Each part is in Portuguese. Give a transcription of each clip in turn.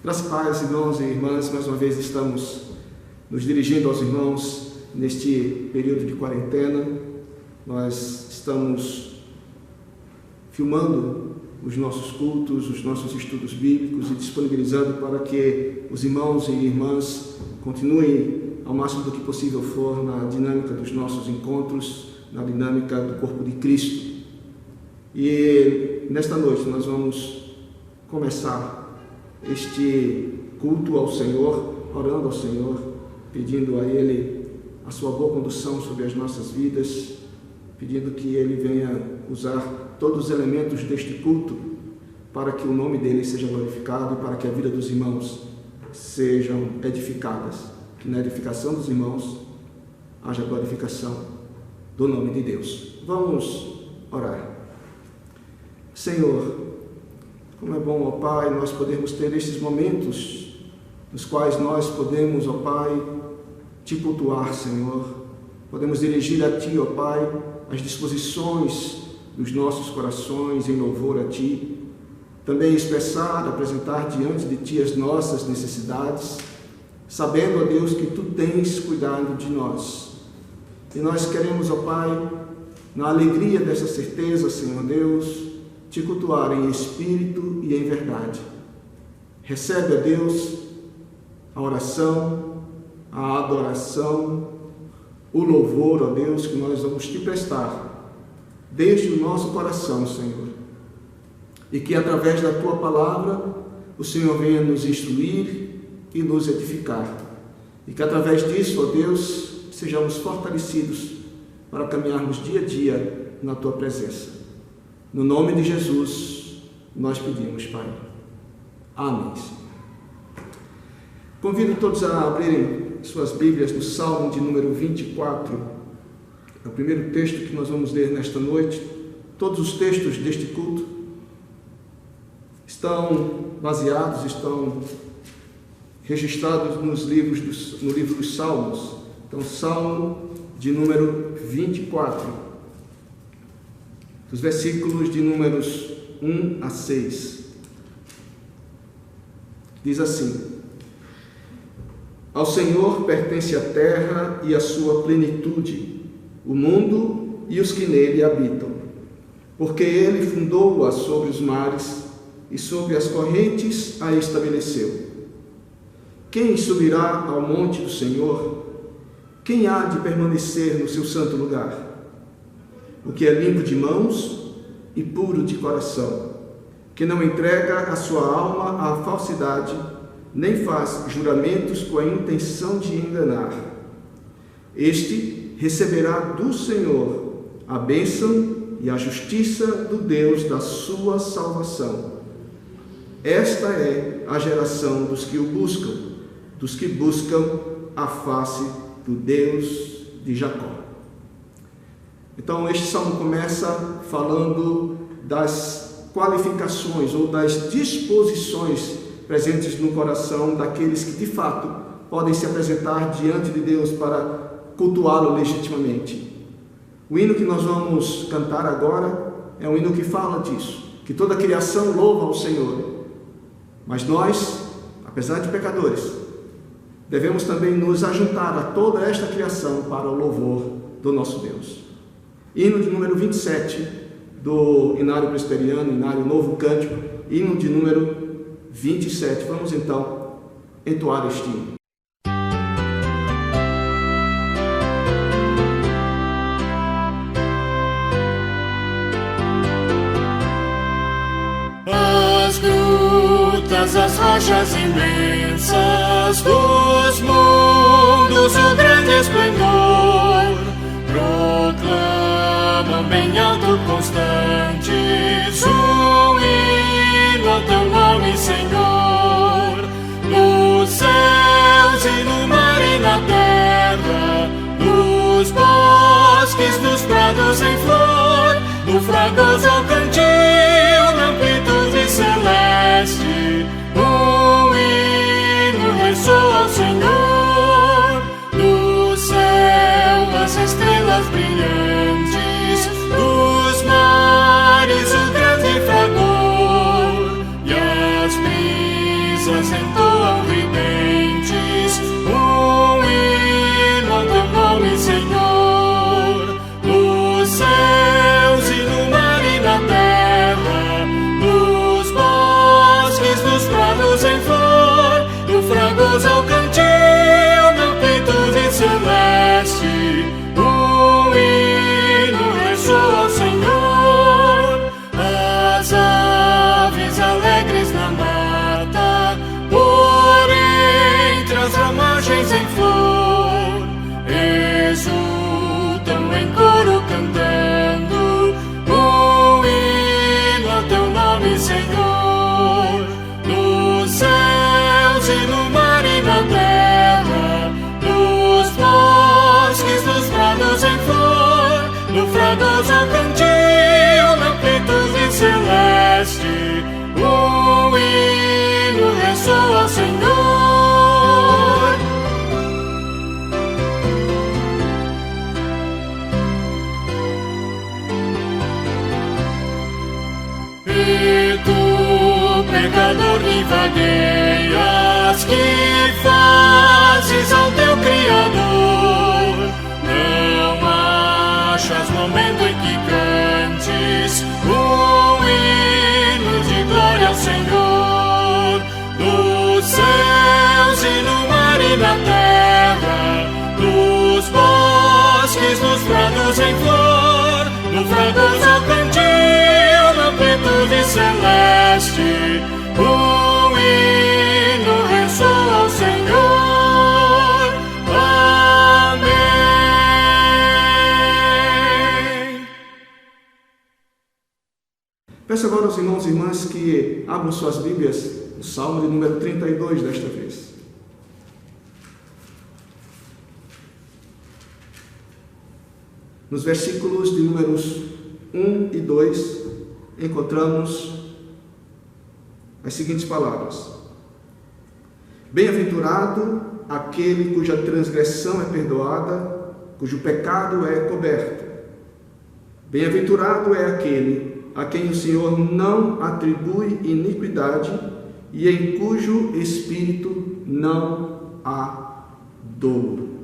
Graças a Deus, irmãos e irmãs, mais uma vez estamos nos dirigindo aos irmãos neste período de quarentena. Nós estamos filmando os nossos cultos, os nossos estudos bíblicos e disponibilizando para que os irmãos e irmãs continuem ao máximo do que possível for na dinâmica dos nossos encontros, na dinâmica do corpo de Cristo. E nesta noite nós vamos começar este culto ao Senhor, orando ao Senhor, pedindo a Ele a sua boa condução sobre as nossas vidas, pedindo que Ele venha usar todos os elementos deste culto para que o nome dEle seja glorificado e para que a vida dos irmãos sejam edificadas, que na edificação dos irmãos haja glorificação do nome de Deus. Vamos orar. Senhor, como é bom, ó Pai, nós podermos ter estes momentos nos quais nós podemos, ó Pai, Te cultuar, Senhor. Podemos dirigir a Ti, ó Pai, as disposições dos nossos corações em louvor a Ti. Também expressar, apresentar diante de Ti as nossas necessidades, sabendo, ó Deus, que Tu tens cuidado de nós. E nós queremos, ó Pai, na alegria dessa certeza, Senhor Deus, Te cultuar em espírito e em verdade. Recebe, ó Deus, a oração, a adoração, o louvor, ó Deus, que nós vamos Te prestar, desde o nosso coração, Senhor. E que através da Tua palavra, o Senhor venha nos instruir e nos edificar. E que através disso, ó Deus, sejamos fortalecidos para caminharmos dia a dia na Tua presença. No nome de Jesus, nós pedimos, Pai. Amém, Senhor. Convido todos a abrirem suas Bíblias no Salmo de número 24. É o primeiro texto que nós vamos ler nesta noite. Todos os textos deste culto estão baseados, estão registrados no livro dos Salmos. Então, Salmo de número 24. Dos versículos de números 1 a 6. Diz assim: Ao Senhor pertence a terra e a sua plenitude, o mundo e os que nele habitam. Porque Ele fundou-a sobre os mares e sobre as correntes a estabeleceu. Quem subirá ao monte do Senhor? Quem há de permanecer no seu santo lugar? O que é limpo de mãos e puro de coração, que não entrega a sua alma à falsidade, nem faz juramentos com a intenção de enganar. Este receberá do Senhor a bênção e a justiça do Deus da sua salvação. Esta é a geração dos que o buscam, dos que buscam a face do Deus de Jacó. Então, este salmo começa falando das qualificações ou das disposições presentes no coração daqueles que, de fato, podem se apresentar diante de Deus para cultuá-lo legitimamente. O hino que nós vamos cantar agora é um hino que fala disso, que toda a criação louva ao Senhor. Mas nós, apesar de pecadores, devemos também nos ajuntar a toda esta criação para o louvor do nosso Deus. Hino de número 27 do Inário Presbiteriano, Inário Novo Cântico, hino de número 27. Vamos então entoar este hino. As grutas, as rochas imensas dos mundos, o grande esplendor proclamam bem alto constantes um hino ao teu nome, Senhor. Nos céus e no mar e na terra, nos bosques, nos prados em flor, no fragoso cantil, na amplitude celeste, um hino ressoa ao Senhor. Do céu as estrelas brilhantes, dos mares o grande fragor, brasas entoam ridentes, hino ao teu nome, Senhor. Nos céus e no mar e na terra, nos bosques, nos prados em flor, do fragoso ao cantil, na amplitude celeste, hino ressoa ao Senhor. As aves alegres na mata, por entre as ramagens em flor, exultam em coro cantando, hino ao teu nome, Senhor. Nos céus e no mar e na terra, nos bosques, nos prados em flor, no fragoso ao cantil, na amplitude celeste, hino ressoa ao Senhor. E tu, pecador, que vagueias, que fazes ao teu Criador, não achas momento em que cantes hino de glória ao Senhor. Nos céus e no mar e na terra, nos bosques, nos prados em flor, no fragoso ao cantil, na amplitude celeste, hino ressoa ao Senhor. Amém. Peço agora aos irmãos e irmãs que abram suas Bíblias no Salmo de número 32 desta vez. Nos versículos de números 1 e 2, encontramos as seguintes palavras: Bem-aventurado aquele cuja transgressão é perdoada, cujo pecado é coberto. Bem-aventurado é aquele a quem o Senhor não atribui iniquidade e em cujo espírito não há dolo.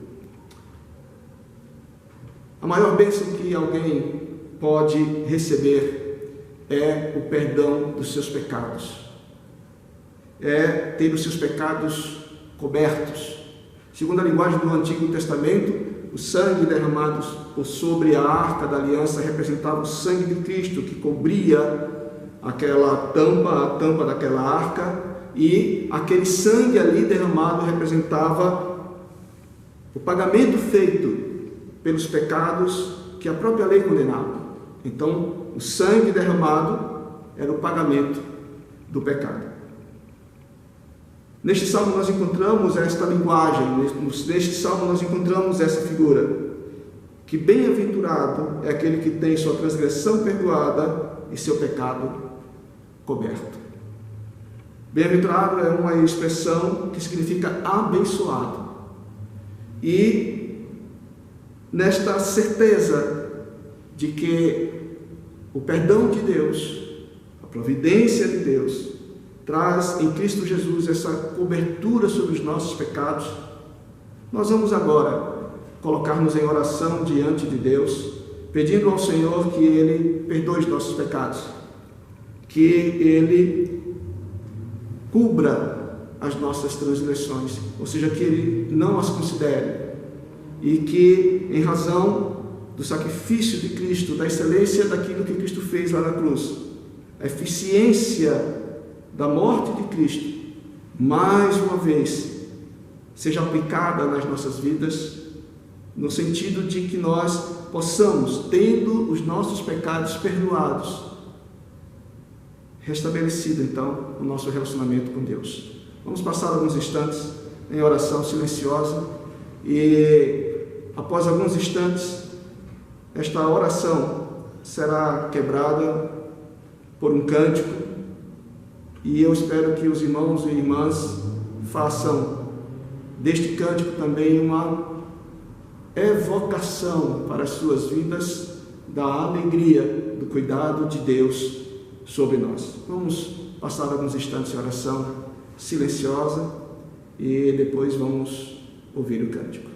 A maior bênção que alguém pode receber é o perdão dos seus pecados, é ter os seus pecados cobertos. Segundo a linguagem do Antigo Testamento, o sangue derramado por sobre a arca da aliança representava o sangue de Cristo, que cobria aquela tampa, a tampa daquela arca, e aquele sangue ali derramado representava o pagamento feito pelos pecados que a própria lei condenava. Então, o sangue derramado era o pagamento do pecado. Neste salmo nós encontramos esta linguagem, neste salmo nós encontramos essa figura, que bem-aventurado é aquele que tem sua transgressão perdoada e seu pecado coberto. Bem-aventurado é uma expressão que significa abençoado. E nesta certeza de que o perdão de Deus, a providência de Deus, traz em Cristo Jesus essa cobertura sobre os nossos pecados, nós vamos agora colocar-nos em oração diante de Deus, pedindo ao Senhor que Ele perdoe os nossos pecados, que Ele cubra as nossas transgressões, ou seja, que Ele não as considere, e que, em razão do sacrifício de Cristo, da excelência daquilo que Cristo fez lá na cruz, a eficiência da morte de Cristo, mais uma vez, seja aplicada nas nossas vidas, no sentido de que nós possamos, tendo os nossos pecados perdoados, restabelecido então o nosso relacionamento com Deus. Vamos passar alguns instantes em oração silenciosa e após alguns instantes esta oração será quebrada por um cântico, e eu espero que os irmãos e irmãs façam deste cântico também uma evocação para as suas vidas da alegria, do cuidado de Deus sobre nós. Vamos passar alguns instantes em oração silenciosa e depois vamos ouvir o cântico.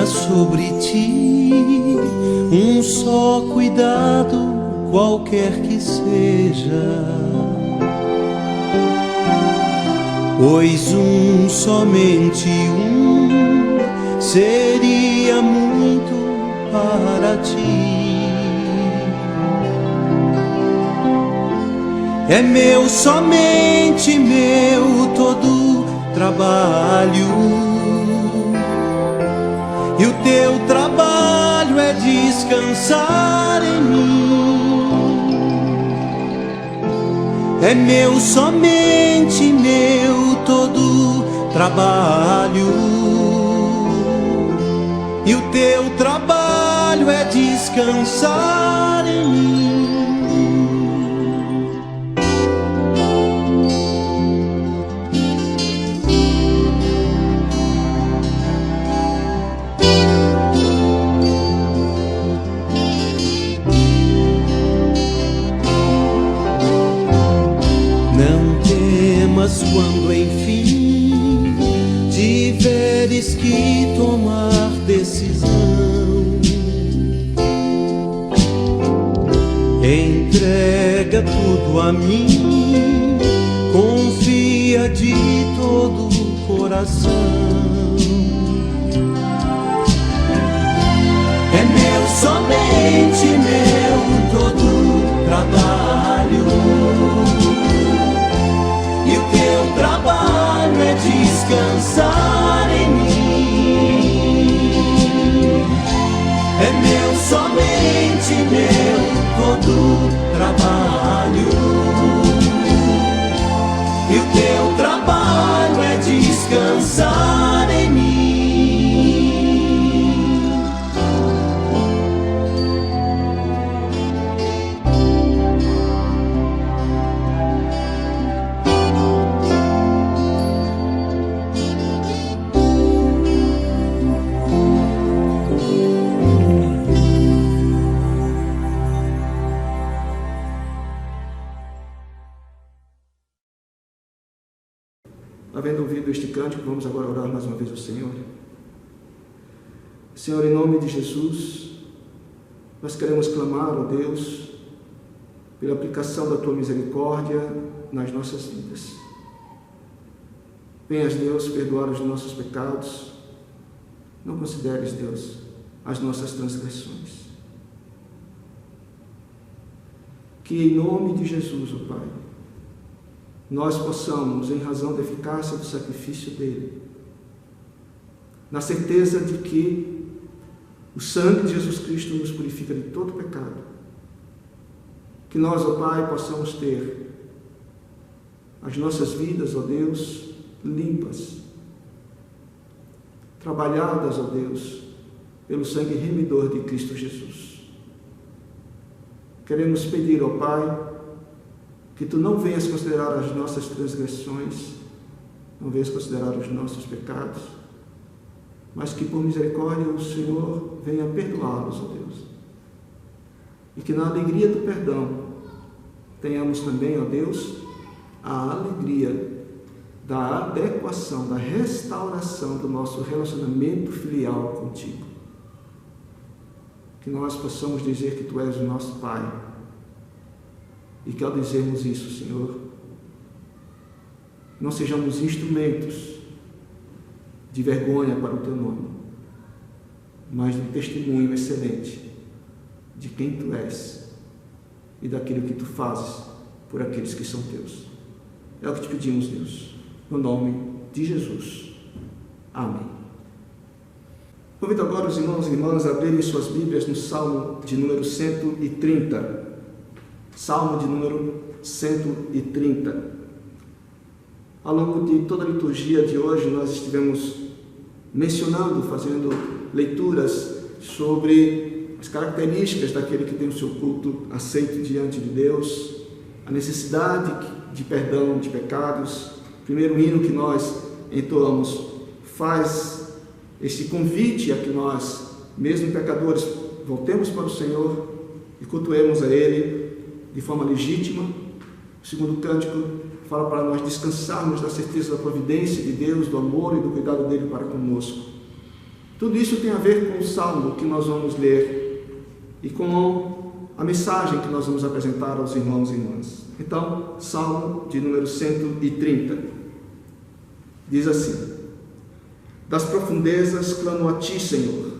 Sobre ti um só cuidado, qualquer que seja, pois somente seria muito para ti. É meu, somente meu, todo trabalho. E o teu trabalho é descansar em mim. É meu, somente meu, todo trabalho. E o teu trabalho é descansar em mim. Quando enfim tiveres que tomar decisão, entrega tudo a mim, confia de todo o coração. É meu, somente meu, todo trabalho. E o teu trabalho é descansar em mim. É meu, somente meu, todo trabalho. E o teu trabalho é descansar em mim. Havendo ouvido este cântico, vamos agora orar mais uma vez ao Senhor. Senhor, em nome de Jesus, nós queremos clamar, ó Deus, pela aplicação da Tua misericórdia nas nossas vidas. Venhas, Deus, perdoar os nossos pecados. Não consideres, Deus, as nossas transgressões. Que em nome de Jesus, ó Pai, nós possamos, em razão da eficácia do sacrifício dele, na certeza de que o sangue de Jesus Cristo nos purifica de todo pecado, que nós, ó Pai, possamos ter as nossas vidas, ó Deus, limpas, trabalhadas, ó Deus, pelo sangue remidor de Cristo Jesus. Queremos pedir, ó Pai, que Tu não venhas considerar as nossas transgressões, não venhas considerar os nossos pecados, mas que por misericórdia o Senhor venha perdoá-los, ó Deus. E que na alegria do perdão tenhamos também, ó Deus, a alegria da adequação, da restauração do nosso relacionamento filial contigo. Que nós possamos dizer que Tu és o nosso Pai. E que ao dizermos isso, Senhor, não sejamos instrumentos de vergonha para o teu nome, mas de testemunho excelente de quem tu és e daquilo que tu fazes por aqueles que são teus. É o que te pedimos, Deus, no nome de Jesus. Amém. Convido agora os irmãos e irmãs a abrirem suas Bíblias no Salmo de número 130. Salmo de número 130. Ao longo de toda a liturgia de hoje, nós estivemos mencionando, fazendo leituras sobre as características daquele que tem o seu culto aceito diante de Deus, a necessidade de perdão de pecados. O primeiro hino que nós entoamos faz esse convite a que nós, mesmo pecadores, voltemos para o Senhor e cultuemos a Ele de forma legítima. O segundo cântico fala para nós descansarmos da certeza da providência de Deus, do amor e do cuidado dele para conosco. Tudo isso tem a ver com o salmo que nós vamos ler e com a mensagem que nós vamos apresentar aos irmãos e irmãs. Então, Salmo de número 130 diz assim: das profundezas clamo a ti, Senhor.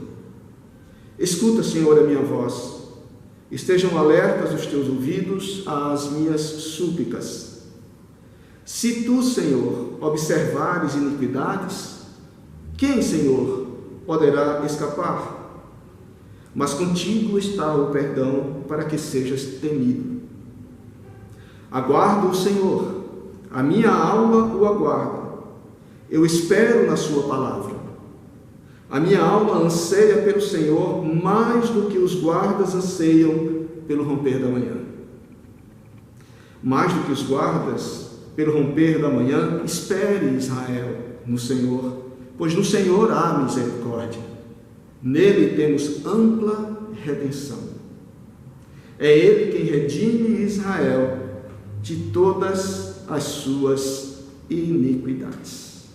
Escuta, Senhor, a minha voz. Estejam alertas os teus ouvidos às minhas súplicas. Se tu, Senhor, observares iniquidades, quem, Senhor, poderá escapar? Mas contigo está o perdão para que sejas temido. Aguardo o Senhor, a minha alma o aguarda. Eu espero na sua palavra. A minha alma anseia pelo Senhor mais do que os guardas anseiam pelo romper da manhã. Mais do que os guardas pelo romper da manhã, espere, Israel, no Senhor, pois no Senhor há misericórdia. Nele temos ampla redenção. É Ele quem redime Israel de todas as suas iniquidades.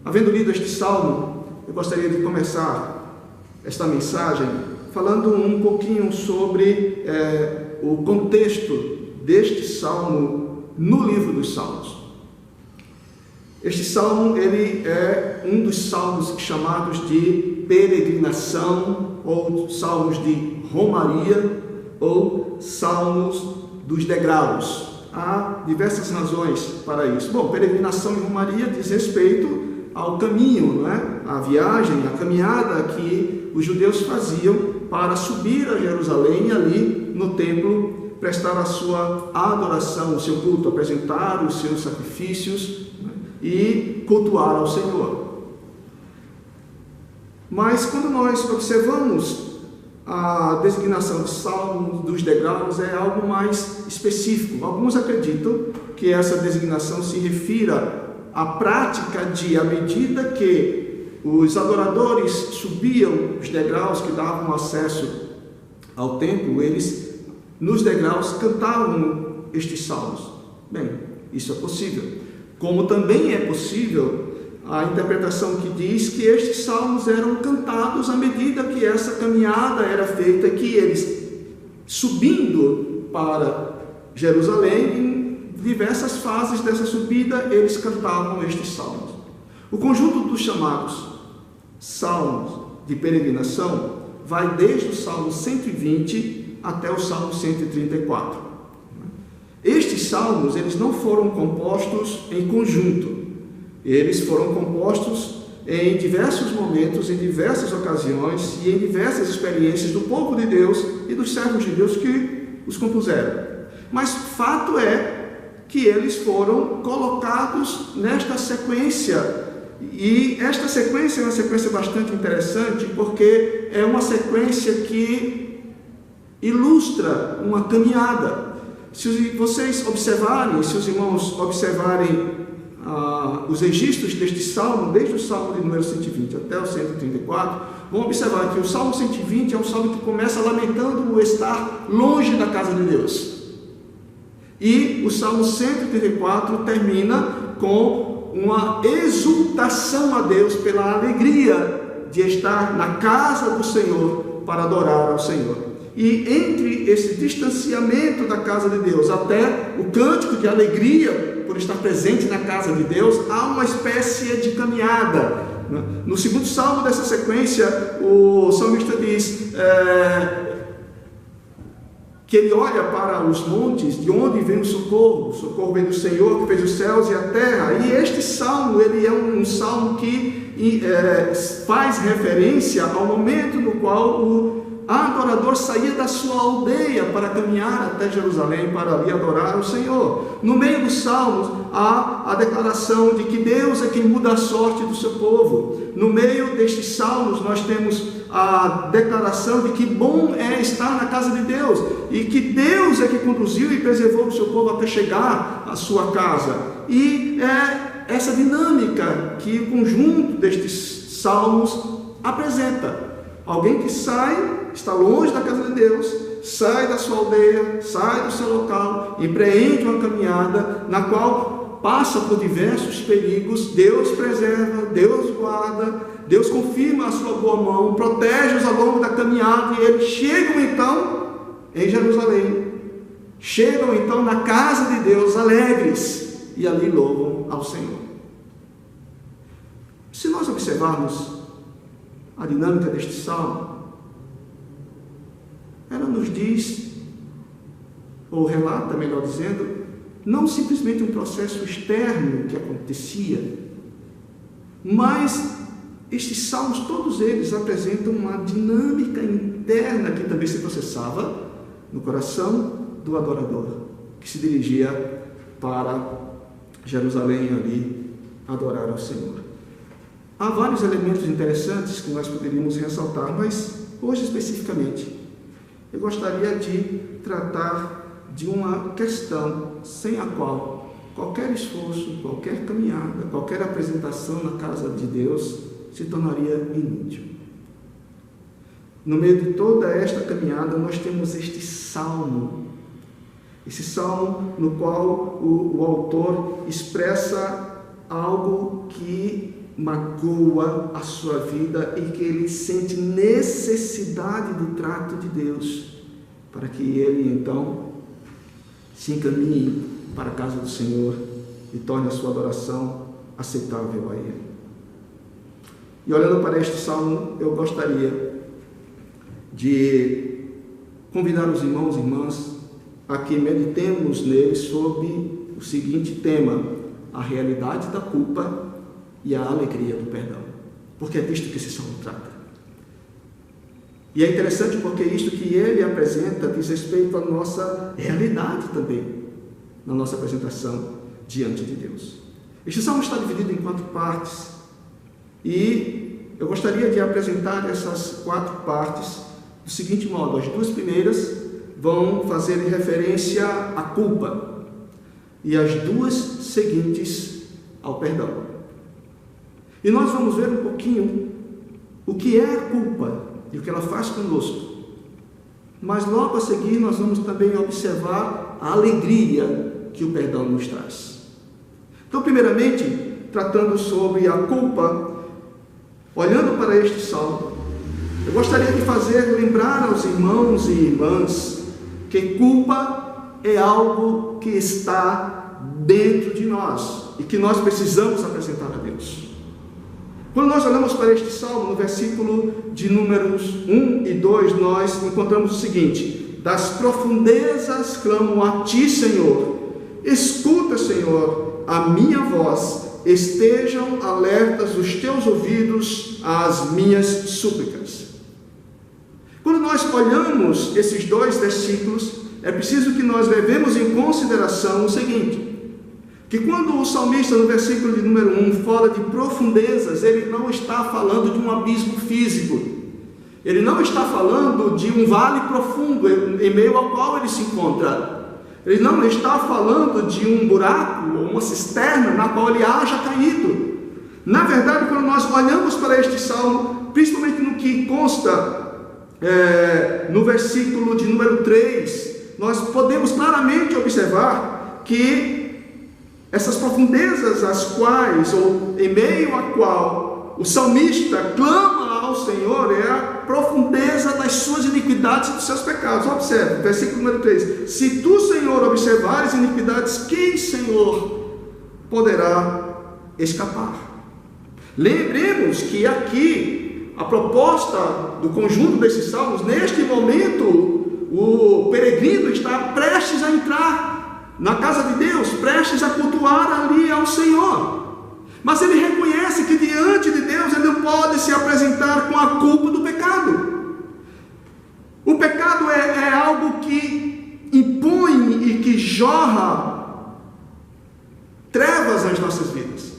Havendo lido este salmo, eu gostaria de começar esta mensagem falando um pouquinho sobre o contexto deste salmo no livro dos Salmos. Este salmo, ele é um dos salmos chamados de peregrinação, ou salmos de romaria, ou salmos dos degraus. Há diversas razões para isso. Bom, peregrinação e romaria diz respeito ao caminho, não é? A viagem, a caminhada que os judeus faziam para subir a Jerusalém e ali no templo prestar a sua adoração, o seu culto, apresentar os seus sacrifícios, né, e cultuar ao Senhor. Mas quando nós observamos a designação de salmo dos degraus, é algo mais específico. Alguns acreditam que essa designação se refira à prática de, à medida que os adoradores subiam os degraus que davam acesso ao templo, eles nos degraus cantavam estes salmos. Bem, isso é possível. Como também é possível a interpretação que diz que estes salmos eram cantados à medida que essa caminhada era feita, que eles, subindo para Jerusalém, em diversas fases dessa subida, eles cantavam estes salmos. O conjunto dos chamados salmos de peregrinação vai desde o Salmo 120 até o Salmo 134. Estes salmos, eles não foram compostos em conjunto. Eles foram compostos em diversos momentos, em diversas ocasiões e em diversas experiências do povo de Deus e dos servos de Deus que os compuseram. Mas fato é que eles foram colocados nesta sequência. E esta sequência é uma sequência bastante interessante, porque é uma sequência que ilustra uma caminhada. Se vocês observarem, se os irmãos observarem os registros deste salmo, desde o salmo de número 120 até o 134, vão observar que o salmo 120 é um salmo que começa lamentando o estar longe da casa de Deus. E o salmo 134 termina com uma exultação a Deus pela alegria de estar na casa do Senhor para adorar ao Senhor. E entre esse distanciamento da casa de Deus até o cântico de alegria por por estar presente na casa de Deus, há uma espécie de caminhada. No segundo salmo dessa sequência, o salmista diz que ele olha para os montes, de onde vem o socorro vem do Senhor que fez os céus e a terra. E este salmo, ele é um salmo que faz referência ao momento no qual o adorador saía da sua aldeia para caminhar até Jerusalém, para ali adorar o Senhor. No meio dos salmos há a declaração de que Deus é quem muda a sorte do seu povo. No meio destes salmos nós temos a declaração de que bom é estar na casa de Deus, e que Deus é que conduziu e preservou o seu povo até chegar à sua casa. E é essa dinâmica que o conjunto destes salmos apresenta. Alguém que está longe da casa de Deus, sai da sua aldeia, sai do seu local, empreende uma caminhada na qual passa por diversos perigos. Deus preserva, Deus guarda, Deus confirma a sua boa mão, protege-os ao longo da caminhada, e eles chegam então em Jerusalém, chegam então na casa de Deus alegres, e ali louvam ao Senhor. Se nós observarmos a dinâmica deste salmo, ela nos diz, ou relata, melhor dizendo, não simplesmente um processo externo que acontecia, mas estes salmos, todos eles apresentam uma dinâmica interna que também se processava no coração do adorador, que se dirigia para Jerusalém ali adorar ao Senhor. Há vários elementos interessantes que nós poderíamos ressaltar, mas hoje especificamente eu gostaria de tratar de uma questão sem a qual qualquer esforço, qualquer caminhada, qualquer apresentação na casa de Deus se tornaria inútil. No meio de toda esta caminhada nós temos este salmo, esse salmo no qual o autor expressa algo que magoa a sua vida e que ele sente necessidade do trato de Deus, para que ele então se encaminhe para a casa do Senhor e torne a sua adoração aceitável a Ele. E olhando para este salmo, eu gostaria de convidar os irmãos e irmãs a que meditemos nele sob o seguinte tema: a realidade da culpa e a alegria do perdão, porque é disto que esse salmo trata. E é interessante porque isto que ele apresenta diz respeito à nossa realidade também, na nossa apresentação diante de Deus. Este salmo está dividido em 4 partes, e eu gostaria de apresentar essas 4 partes do seguinte modo: as 2 primeiras vão fazer referência à culpa, e as 2 seguintes ao perdão. E nós vamos ver um pouquinho o que é a culpa e o que ela faz conosco. Mas logo a seguir nós vamos também observar a alegria que o perdão nos traz. Então, primeiramente, tratando sobre a culpa, olhando para este salmo, eu gostaria de fazer lembrar aos irmãos e irmãs que culpa é algo que está dentro de nós e que nós precisamos apresentar a Deus. Quando nós olhamos para este salmo, no versículo de números 1 e 2, nós encontramos o seguinte: das profundezas clamo a ti, Senhor, escuta, Senhor, a minha voz, estejam alertas os teus ouvidos às minhas súplicas. Quando nós olhamos esses 2 versículos, é preciso que nós levemos em consideração o seguinte: que quando o salmista, no versículo de número 1, fala de profundezas, ele não está falando de um abismo físico, ele não está falando de um vale profundo em meio ao qual ele se encontra, ele não está falando de um buraco ou uma cisterna na qual ele haja caído. Na verdade, quando nós olhamos para este salmo, principalmente no que consta no versículo de número 3, nós podemos claramente observar que essas profundezas as quais, ou em meio a qual o salmista clama ao Senhor, é a profundeza das suas iniquidades e dos seus pecados. Observe, versículo número 3: se tu, Senhor, observares iniquidades, quem, Senhor, poderá escapar. Lembremos que aqui, a proposta do conjunto desses salmos, neste momento, o peregrino está prestes a entrar na casa de Deus, prestes a cultuar ali ao Senhor. Mas ele reconhece que diante de Deus ele não pode se apresentar com a culpa do pecado. O pecado é algo que impõe e que jorra trevas nas nossas vidas.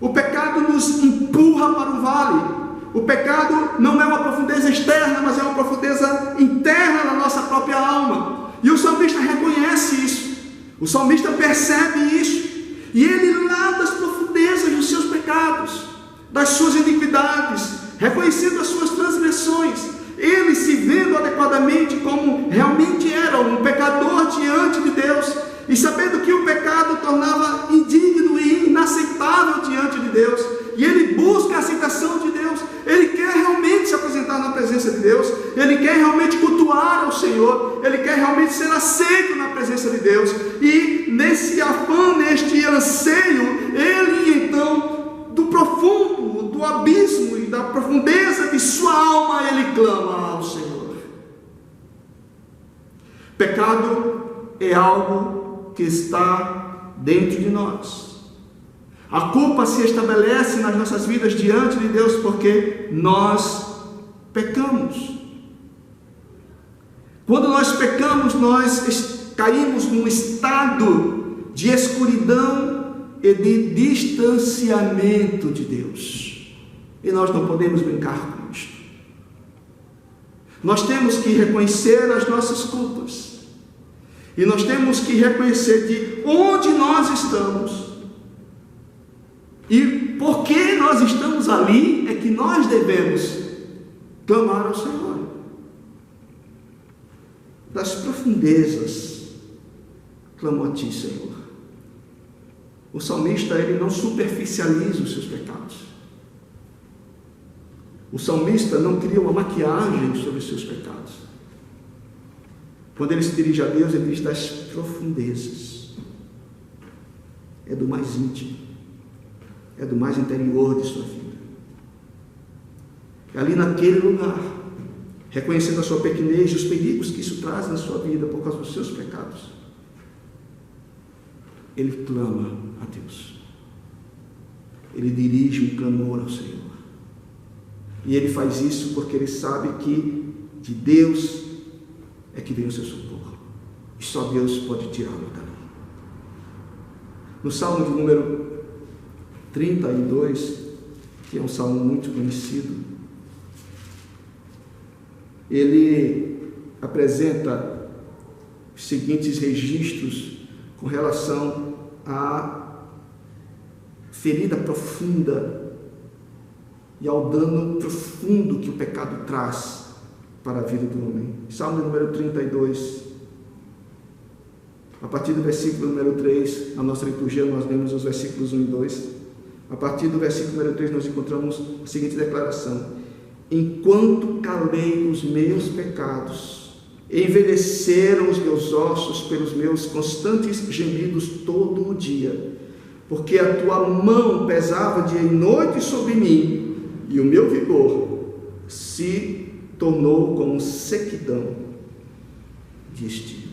O pecado nos empurra para o vale. O pecado não é uma profundeza externa, mas é uma profundeza interna na nossa própria alma. E o salmista reconhece isso. O salmista percebe isso. E ele lá das profundezas dos seus pecados, das suas iniquidades, reconhecendo as suas transgressões, ele se vendo adequadamente como realmente era, um pecador diante de Deus, e sabendo que o pecado o tornava indigno e inaceitável diante de Deus, e ele busca a aceitação de Deus. Ele quer realmente se apresentar na presença de Deus, ele quer realmente cultuar ao Senhor, ele quer realmente ser aceito na presença de Deus, e nesse afã, neste anseio, ele então, do profundo, do abismo e da profundeza de sua alma, ele clama ao Senhor. Pecado é algo que está dentro de nós. A culpa se estabelece nas nossas vidas diante de Deus porque nós pecamos. Quando nós pecamos, nós caímos num estado de escuridão e de distanciamento de Deus. E nós não podemos brincar com isto. Nós temos que reconhecer as nossas culpas. E nós temos que reconhecer de onde nós estamos. E porque nós estamos ali, é que nós devemos clamar ao Senhor. Das profundezas, clamo a Ti, Senhor. O salmista, ele não superficializa os seus pecados. O salmista não cria uma maquiagem sobre os seus pecados. Quando ele se dirige a Deus, ele diz das profundezas. É do mais íntimo. É do mais interior de sua vida. É ali naquele lugar, reconhecendo a sua pequenez e os perigos que isso traz na sua vida por causa dos seus pecados, ele clama a Deus. Ele dirige um clamor ao Senhor. E ele faz isso porque ele sabe que de Deus é que vem o seu socorro. E só Deus pode tirá-lo dali. No Salmo de número 32, que é um salmo muito conhecido, ele apresenta os seguintes registros com relação à ferida profunda e ao dano profundo que o pecado traz para a vida do homem. Salmo número 32, a partir do versículo número 3, na nossa liturgia nós lemos os versículos 1 e 2. A partir do versículo número 3 nós encontramos a seguinte declaração: enquanto calei os meus pecados, envelheceram os meus ossos pelos meus constantes gemidos todo o dia, porque a tua mão pesava dia e noite sobre mim, e o meu vigor se tornou como sequidão de estio.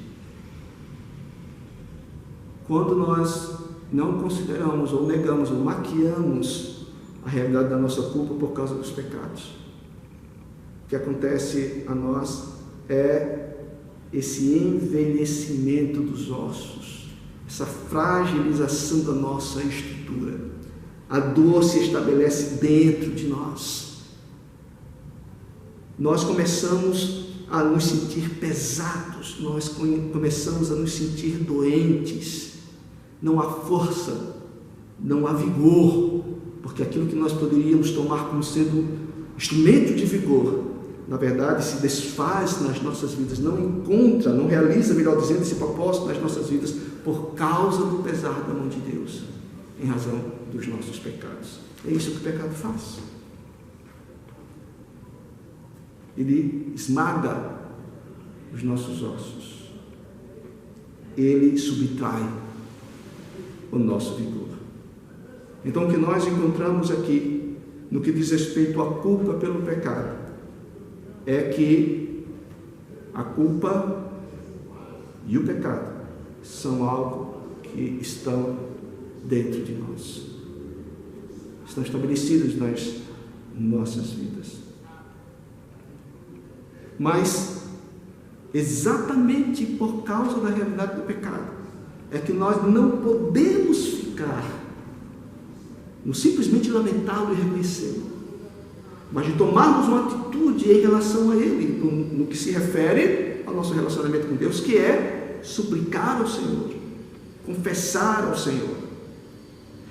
Quando nós não consideramos ou negamos ou maquiamos a realidade da nossa culpa por causa dos pecados, o que acontece a nós é esse envelhecimento dos ossos, essa fragilização da nossa estrutura. A dor se estabelece dentro de nós. Nós começamos a nos sentir pesados, nós começamos a nos sentir doentes. Não há força, não há vigor, porque aquilo que nós poderíamos tomar como sendo instrumento de vigor, na verdade se desfaz nas nossas vidas, não encontra, não realiza, melhor dizendo, esse propósito nas nossas vidas, por causa do pesar da mão de Deus, em razão dos nossos pecados. É isso que o pecado faz. Ele esmaga os nossos ossos, ele subtrai o nosso vigor. Então, o que nós encontramos aqui, no que diz respeito à culpa pelo pecado, é que a culpa e o pecado são algo que estão dentro de nós, estão estabelecidos nas nossas vidas. Mas, exatamente por causa da realidade do pecado, é que nós não podemos ficar no simplesmente lamentá-lo e reconhecê-lo, mas de tomarmos uma atitude em relação a Ele, no que se refere ao nosso relacionamento com Deus, que é suplicar ao Senhor, confessar ao Senhor.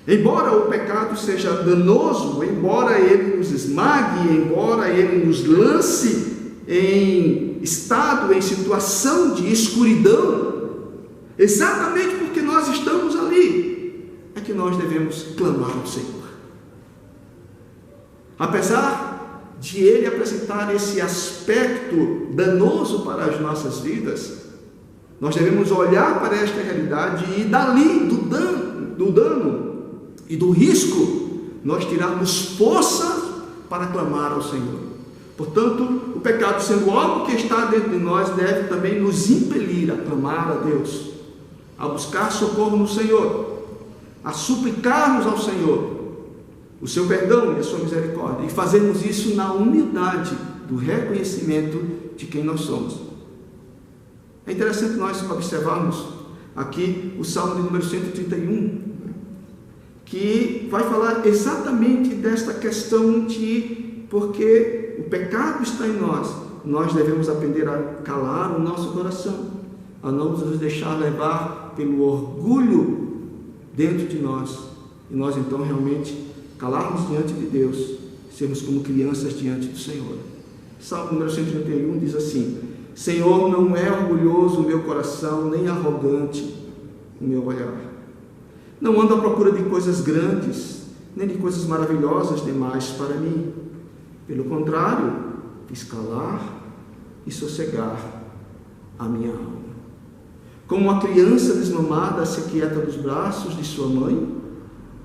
Embora o pecado seja danoso, embora ele nos esmague, embora ele nos lance em estado, em situação de escuridão, exatamente porque nós estamos ali, é que nós devemos clamar ao Senhor. Apesar de Ele apresentar esse aspecto danoso para as nossas vidas, nós devemos olhar para esta realidade e dali, do dano e do risco, nós tirarmos força para clamar ao Senhor. Portanto, o pecado, sendo algo que está dentro de nós, deve também nos impelir a clamar a Deus, a buscar socorro no Senhor, a suplicarmos ao Senhor o seu perdão e a sua misericórdia, e fazermos isso na humildade do reconhecimento de quem nós somos. É interessante nós observarmos aqui o Salmo de número 131, que vai falar exatamente desta questão de porque o pecado está em nós, nós devemos aprender a calar o nosso coração, a não nos deixar levar pelo orgulho dentro de nós, e nós então realmente calarmos diante de Deus, sermos como crianças diante do Senhor. Salmo número 131 diz assim: Senhor, não é orgulhoso o meu coração, nem arrogante o meu olhar. Não ando à procura de coisas grandes, nem de coisas maravilhosas demais para mim. Pelo contrário, fiz calar e sossegar a minha alma. Como uma criança desmamada se aquieta nos braços de sua mãe,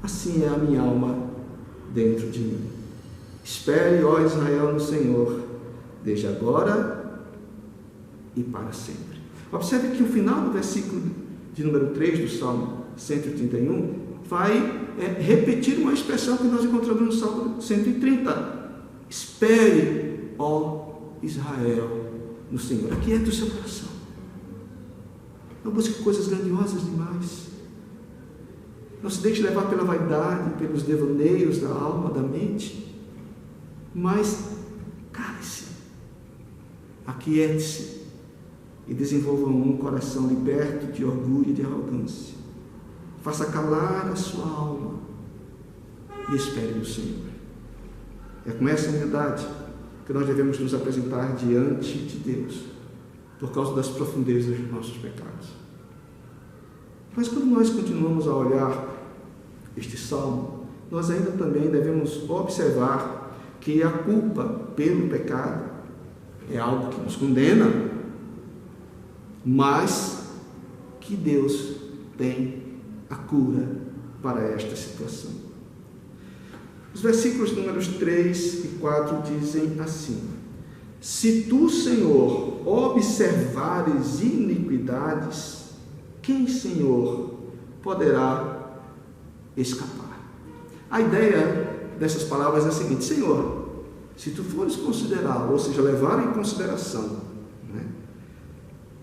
assim é a minha alma dentro de mim. Espere, ó Israel, no Senhor, desde agora e para sempre. Observe que o final do versículo de número 3 do Salmo 131 vai repetir uma expressão que nós encontramos no Salmo 130. Espere, ó Israel, no Senhor. Aquieta o seu coração. Não busque coisas grandiosas demais. Não se deixe levar pela vaidade, pelos devaneios da alma, da mente. Mas cale-se, aquiete-se e desenvolva um coração liberto de orgulho e de arrogância. Faça calar a sua alma e espere no Senhor. É com essa humildade que nós devemos nos apresentar diante de Deus, por causa das profundezas dos nossos pecados. Mas quando nós continuamos a olhar este salmo, nós ainda também devemos observar que a culpa pelo pecado é algo que nos condena, mas que Deus tem a cura para esta situação. Os versículos números 3 e 4 dizem assim: Se tu, Senhor, observares iniquidades, quem, Senhor, poderá escapar? A ideia dessas palavras é a seguinte: Senhor, se tu fores considerar, ou seja, levar em consideração,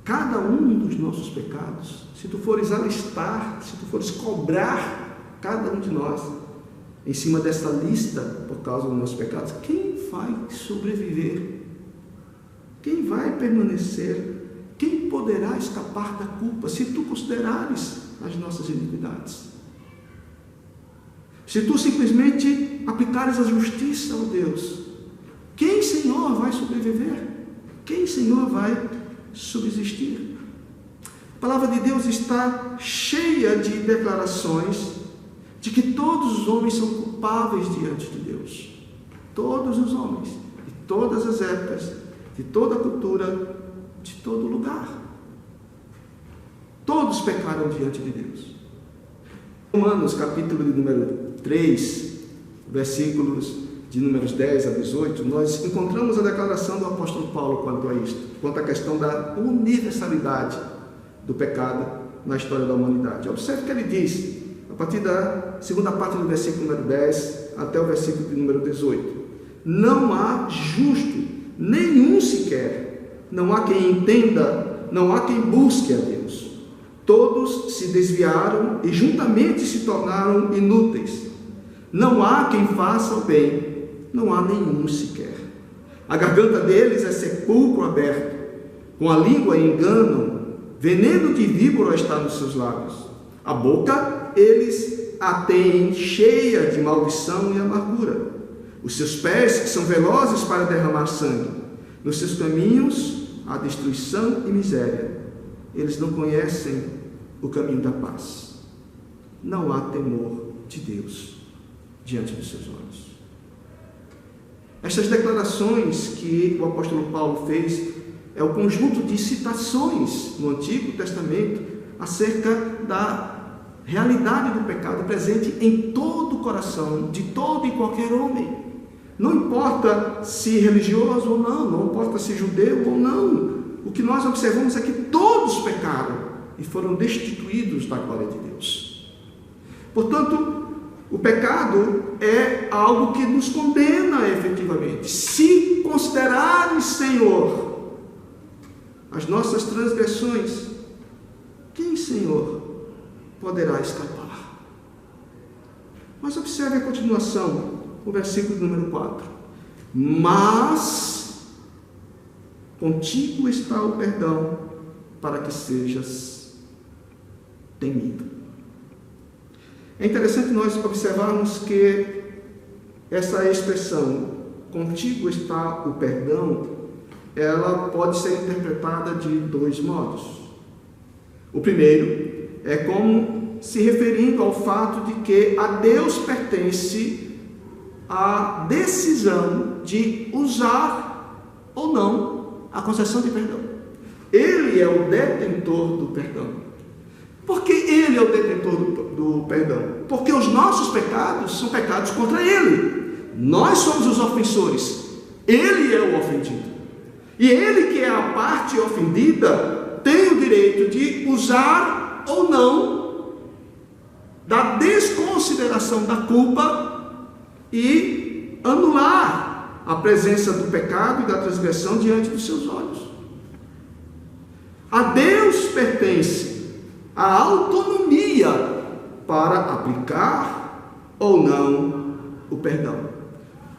cada um dos nossos pecados, se tu fores alistar, se tu fores cobrar cada um de nós em cima dessa lista por causa dos nossos pecados, quem vai sobreviver? Quem vai permanecer? Quem poderá escapar da culpa se tu considerares as nossas iniquidades? Se tu simplesmente aplicares a justiça, ó Deus, quem, Senhor, vai sobreviver? Quem, Senhor, vai subsistir? A palavra de Deus está cheia de declarações de que todos os homens são culpáveis diante de Deus. Todos os homens, de todas as épocas, de toda a cultura, de todo lugar. Todos pecaram diante de Deus. Romanos, capítulo de número 3, versículos de números 10 a 18, nós encontramos a declaração do apóstolo Paulo quanto a isto, quanto à questão da universalidade do pecado na história da humanidade. Observe o que ele diz, a partir da segunda parte do versículo número 10 até o versículo de número 18. Não há justo, nenhum sequer, não há quem entenda, não há quem busque a Deus. Todos se desviaram e juntamente se tornaram inúteis. Não há quem faça o bem, não há nenhum sequer. A garganta deles é sepulcro aberto, com a língua enganam, veneno de víbora está nos seus lábios. A boca eles a têm cheia de maldição e amargura. Os seus pés são velozes para derramar sangue. Nos seus caminhos há destruição e miséria. Eles não conhecem o caminho da paz. Não há temor de Deus diante dos seus olhos. Estas declarações que o apóstolo Paulo fez é o conjunto de citações no Antigo Testamento acerca da realidade do pecado presente em todo o coração, de todo e qualquer homem. Não importa se religioso ou não, não importa se judeu ou não. O que nós observamos é que todos pecaram e foram destituídos da glória de Deus. Portanto, o pecado é algo que nos condena efetivamente. Se considerares, Senhor, as nossas transgressões, quem, Senhor, poderá escapar? Mas observe a continuação, o versículo número 4. Mas contigo está o perdão, para que sejas temido. É interessante nós observarmos que essa expressão, contigo está o perdão, ela pode ser interpretada de dois modos. O primeiro é como se referindo ao fato de que a Deus pertence a decisão de usar ou não a concessão de perdão. Ele é o detentor do perdão. Por que ele é o detentor do perdão? Porque os nossos pecados são pecados contra ele. Nós somos os ofensores. Ele é o ofendido. E ele, que é a parte ofendida, tem o direito de usar ou não da desconsideração da culpa e anular a presença do pecado e da transgressão diante dos seus olhos. A Deus pertence a autonomia para aplicar ou não o perdão.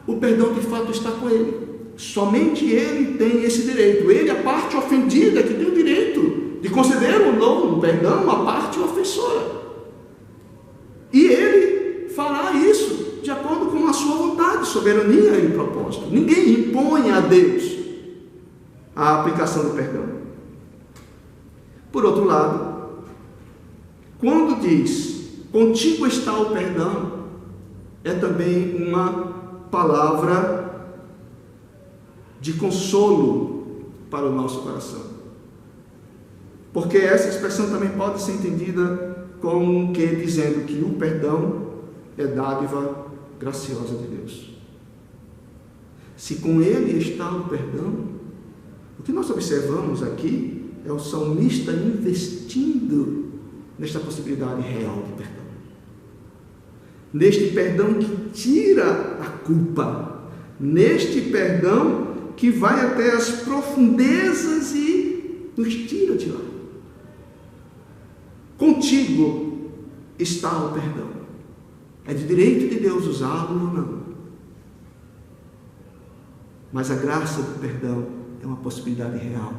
O perdão de fato está com ele. Somente ele tem esse direito. Ele, a parte ofendida, que tem o direito de conceder ou não o perdão à parte ofensora. E ele fará isso de acordo com a sua vontade, soberania e propósito. Ninguém impõe a Deus a aplicação do perdão. Por outro lado, quando diz, contigo está o perdão, é também uma palavra de consolo para o nosso coração. Porque essa expressão também pode ser entendida como que dizendo que o perdão é dádiva graciosa de Deus. Se com ele está o perdão, o que nós observamos aqui é o salmista investindo nesta possibilidade real de perdão. Neste perdão que tira a culpa, neste perdão que vai até as profundezas e nos tira de lá. Contigo está o perdão. É de direito de Deus usá-lo ou não. Mas a graça do perdão é uma possibilidade real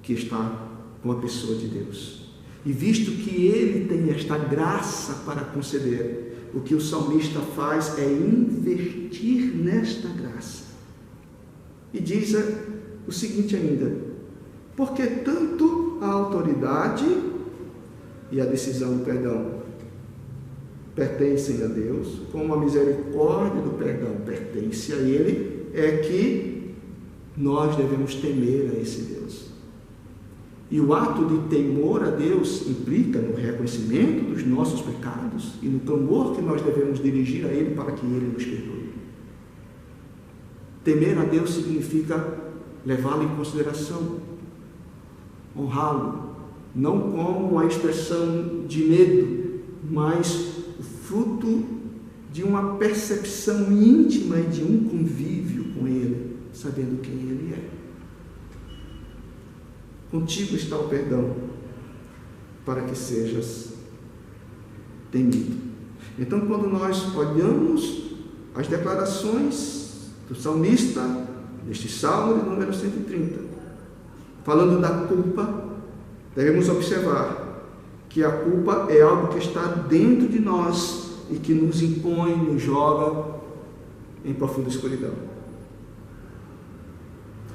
que está com a pessoa de Deus. E visto que ele tem esta graça para conceder, o que o salmista faz é investir nesta graça. E diz o seguinte ainda: porque tanto a autoridade e a decisão do perdão pertencem a Deus, como a misericórdia do perdão pertence a Ele, é que nós devemos temer a esse Deus. E o ato de temor a Deus implica no reconhecimento dos nossos pecados e no clamor que nós devemos dirigir a Ele para que Ele nos perdoe. Temer a Deus significa levá-lo em consideração, honrá-lo, não como uma expressão de medo, mas o fruto de uma percepção íntima e de um convívio com Ele, sabendo quem Ele é. Contigo está o perdão, para que sejas temido. Então, quando nós olhamos as declarações do salmista, neste Salmo de número 130, falando da culpa, devemos observar que a culpa é algo que está dentro de nós e que nos impõe, nos joga em profunda escuridão.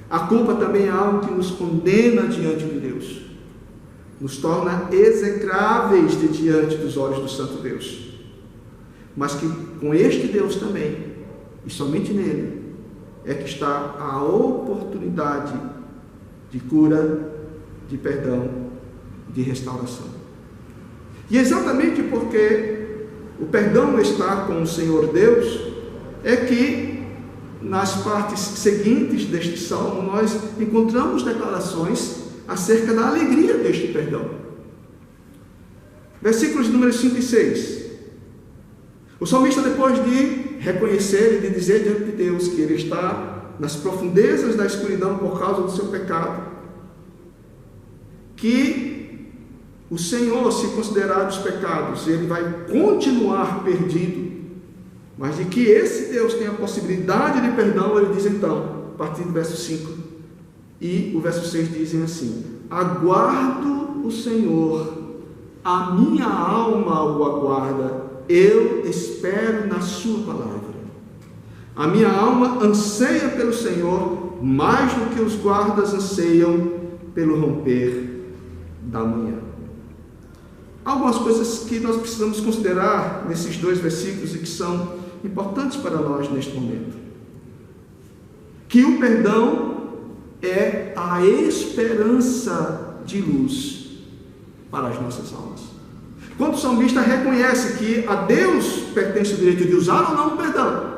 A culpa também é algo que nos condena diante de Deus, nos torna execráveis diante dos olhos do Santo Deus, mas que com este Deus também, e somente nele, é que está a oportunidade de cura, de perdão, de restauração. E exatamente porque o perdão está com o Senhor Deus, é que nas partes seguintes deste salmo nós encontramos declarações acerca da alegria deste perdão. Versículos números 5 e 6. O salmista, depois de reconhecer e de dizer diante de Deus que ele está nas profundezas da escuridão por causa do seu pecado, que o Senhor, se considerar os pecados, ele vai continuar perdido, mas de que esse Deus tem a possibilidade de perdão, ele diz então, a partir do verso 5 e o verso 6 dizem assim: aguardo o Senhor, a minha alma o aguarda, eu espero na sua palavra. A minha alma anseia pelo Senhor, mais do que os guardas anseiam pelo romper da manhã. Algumas coisas que nós precisamos considerar nesses dois versículos e que são importantes para nós neste momento. Que o perdão é a esperança de luz para as nossas almas. Quando o salmista reconhece que a Deus pertence o direito de usar ou não o perdão,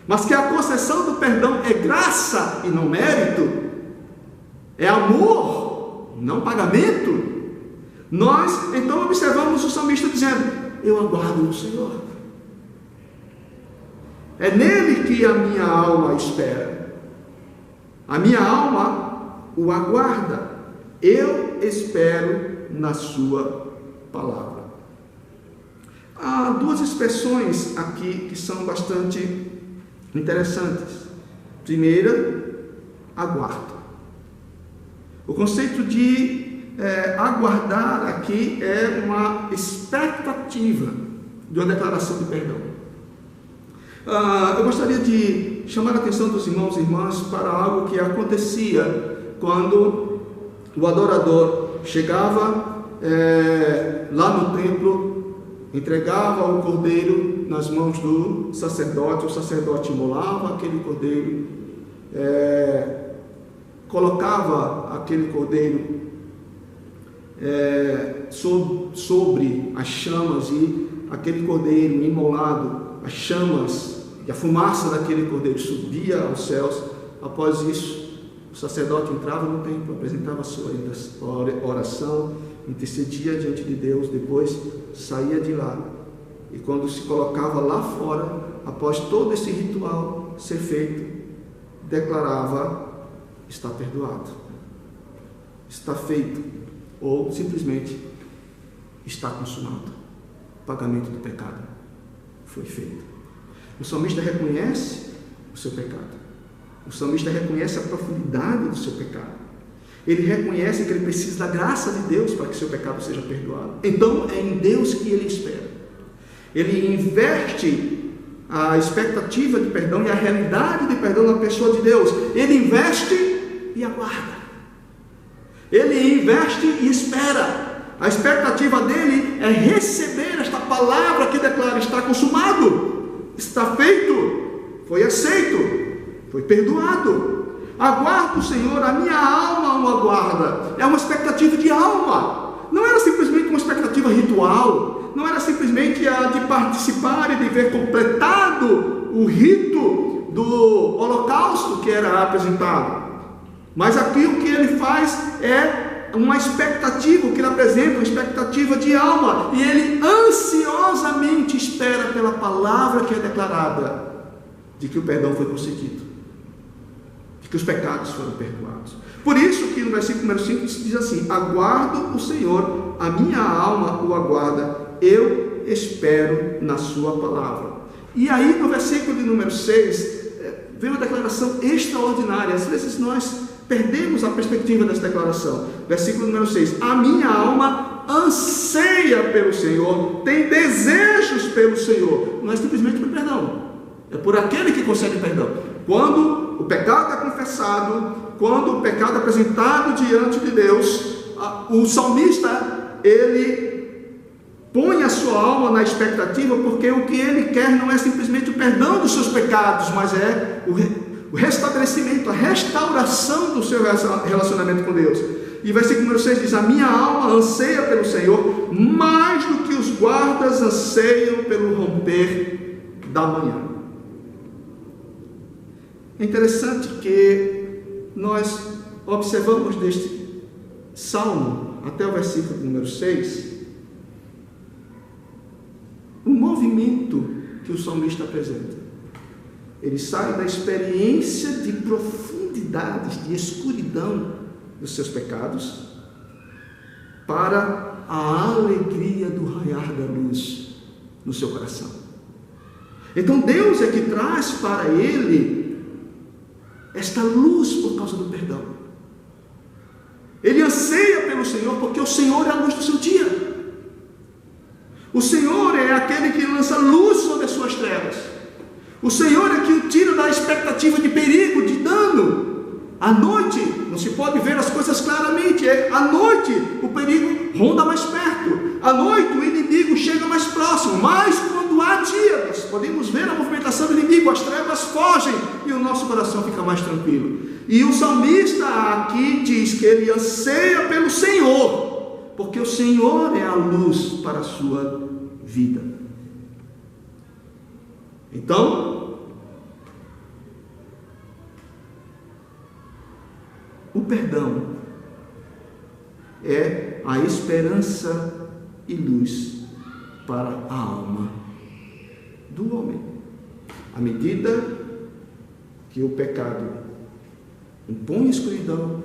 mas que a concessão do perdão é graça e não mérito, é amor, não pagamento, nós então observamos o salmista dizendo: eu aguardo no Senhor. É nele que a minha alma espera. A minha alma o aguarda. Eu espero na sua palavra. Há duas expressões aqui que são bastante interessantes. Primeira, aguardo. O conceito de aguardar aqui é uma expectativa de uma declaração de perdão. Eu gostaria de chamar a atenção dos irmãos e irmãs para algo que acontecia quando o adorador chegava lá no templo, entregava o cordeiro nas mãos do sacerdote, o sacerdote imolava aquele cordeiro, colocava aquele cordeiro sobre as chamas, e aquele cordeiro imolado, as chamas e a fumaça daquele cordeiro subia aos céus. Após isso, o sacerdote entrava no templo, apresentava a sua oração, intercedia diante de Deus, depois saía de lá, e quando se colocava lá fora, após todo esse ritual ser feito, declarava: está perdoado, está feito, ou simplesmente está consumado, o pagamento do pecado foi feito. O salmista reconhece o seu pecado, o salmista reconhece a profundidade do seu pecado, ele reconhece que ele precisa da graça de Deus para que seu pecado seja perdoado. Então é em Deus que ele espera. Ele inverte a expectativa de perdão e a realidade de perdão na pessoa de Deus. Ele investe e aguarda. Ele investe e espera. A expectativa dele é receber esta palavra que declara: está consumado, está feito, foi aceito, foi perdoado. Aguardo o Senhor, a minha alma o aguarda. É uma expectativa de alma. Não era simplesmente uma expectativa ritual. Não era simplesmente a de participar e de ver completado o rito do holocausto que era apresentado. Mas aqui o que ele faz é uma expectativa, o que ele apresenta, uma expectativa de alma. E ele ansiosamente espera pela palavra que é declarada, de que o perdão foi concedido, de que os pecados foram perdoados. Por isso que no versículo número 5 diz assim: aguardo o Senhor, a minha alma o aguarda, eu espero na sua palavra. E aí no versículo de número 6, vem uma declaração extraordinária. Às vezes nós perdemos a perspectiva dessa declaração. Versículo número 6: a minha alma anseia pelo Senhor, tem desejos pelo Senhor. Não é simplesmente por perdão, é por aquele que concede perdão. Quando o pecado é confessado, quando o pecado é apresentado diante de Deus, o salmista, ele põe a sua alma na expectativa, porque o que ele quer não é simplesmente o perdão dos seus pecados, mas é o restabelecimento, a restauração do seu relacionamento com Deus. E versículo número 6 diz: a minha alma anseia pelo Senhor, mais do que os guardas anseiam pelo romper da manhã. É interessante que nós observamos deste salmo, até o versículo número 6, o movimento que o salmista apresenta. Ele sai da experiência de profundidades, de escuridão dos seus pecados, para a alegria do raiar da luz no seu coração. Então Deus é que traz para ele esta luz por causa do perdão. Ele anseia pelo Senhor, porque o Senhor é a luz do seu dia. O Senhor é aquele que lança luz sobre as suas trevas. O Senhor é que o tira da expectativa de perigo, de dano. À noite não se pode ver as coisas claramente. À noite o perigo ronda mais perto. À noite o inimigo chega mais próximo. Mas quando há dia, nós podemos ver a movimentação do inimigo, as trevas fogem e o nosso coração fica mais tranquilo. E o salmista aqui diz que ele anseia pelo Senhor, porque o Senhor é a luz para a sua vida. Então, o perdão é a esperança e luz para a alma do homem. À medida que o pecado impõe escuridão,